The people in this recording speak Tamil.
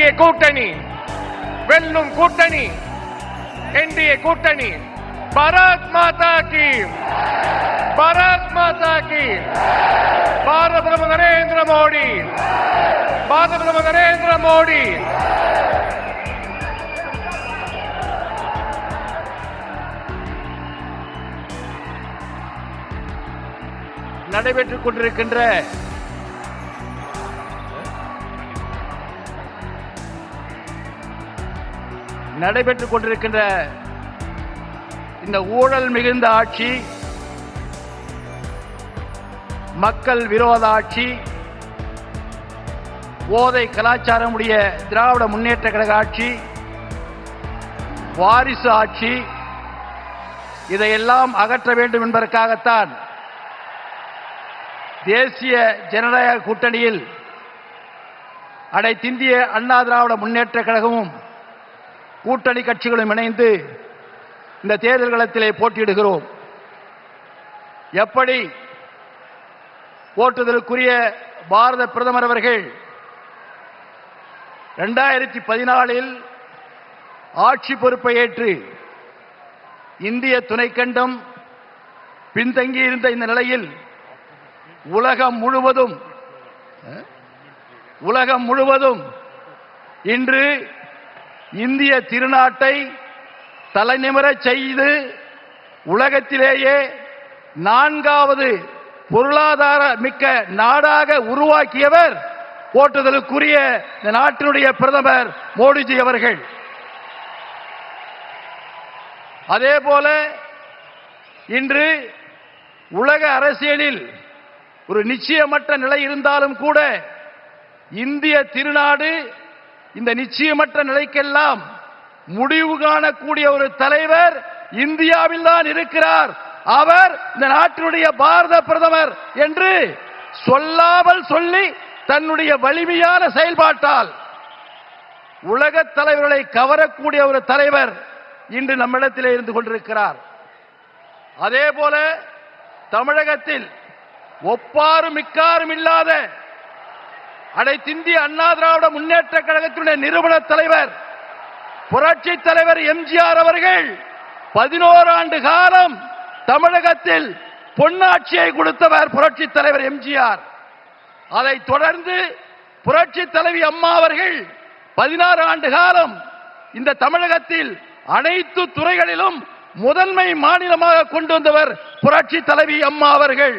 என்டிஏ கூட்டணி வெல்லும் கூட்டணி என்டிஏ கூட்டணி. பாரத் மாதா கி, பாரத் மாதா கி. பாரத பிரதமர் நரேந்திர மோடி, பாரத பிரதமர் நரேந்திர மோடி. நடைபெற்றுக் கொண்டிருக்கின்ற இந்த ஊழல் மிகுந்த ஆட்சி, மக்கள் விரோத ஆட்சி, போதை கலாச்சாரம் உடைய திராவிட முன்னேற்ற கழக ஆட்சி, வாரிசு ஆட்சி, இதையெல்லாம் அகற்ற வேண்டும் என்பதற்காகத்தான் தேசிய ஜனநாயக கூட்டணியில் அனைத்திந்திய அண்ணா திராவிட முன்னேற்ற கழகமும் கூட்டணி கட்சிகளும் இணைந்து இந்த தேர்தல் களத்திலே போட்டியிடுகிறோம். எப்படி போற்றுதலுக்குரிய பாரத பிரதமர் அவர்கள் 2014 ஆட்சி பொறுப்பை ஏற்று இந்திய துணைக்கண்டம் பின்தங்கியிருந்த இந்த நிலையில் உலகம் முழுவதும் இன்று இந்திய திருநாட்டை தலைநிமிரச் செய்து உலகத்திலேயே 4வது பொருளாதார மிக்க நாடாக உருவாக்கியவர் போற்றுதலுக்குரிய இந்த நாட்டினுடைய பிரதமர் மோடிஜி அவர்கள். அதேபோல இன்று உலக அரசியலில் ஒரு நிச்சயமற்ற நிலை இருந்தாலும் கூட இந்திய திருநாடு இந்த நிச்சயமற்ற நிலைக்கெல்லாம் முடிவு காணக்கூடிய ஒரு தலைவர் இந்தியாவில் தான் இருக்கிறார். அவர் இந்த நாட்டினுடைய பாரத பிரதமர் என்று சொல்லாமல் சொல்லி தன்னுடைய வலிமையான செயல்பாட்டால் உலக தலைவர்களை கவரக்கூடிய ஒரு தலைவர் இன்று நம்மிடத்திலே இருந்து கொண்டிருக்கிறார். அதேபோல தமிழகத்தில் ஒப்பாரும் மிக்காரும் இல்லாத அனைத்திந்திய அண்ணா திராவிட முன்னேற்ற கழகத்தினுடைய நிறுவன தலைவர் புரட்சி தலைவர் எம்ஜிஆர் அவர்கள் 11 ஆண்டு காலம் தமிழகத்தில் பொன்னாட்சியை கொடுத்தவர் புரட்சி தலைவர் எம்ஜிஆர். அதைத் தொடர்ந்து புரட்சி தலைவி அம்மா அவர்கள் 16 ஆண்டு காலம் இந்த தமிழகத்தில் அனைத்து துறைகளிலும் முதன்மை மாநிலமாக கொண்டு வந்தவர் புரட்சி தலைவி அம்மா அவர்கள்.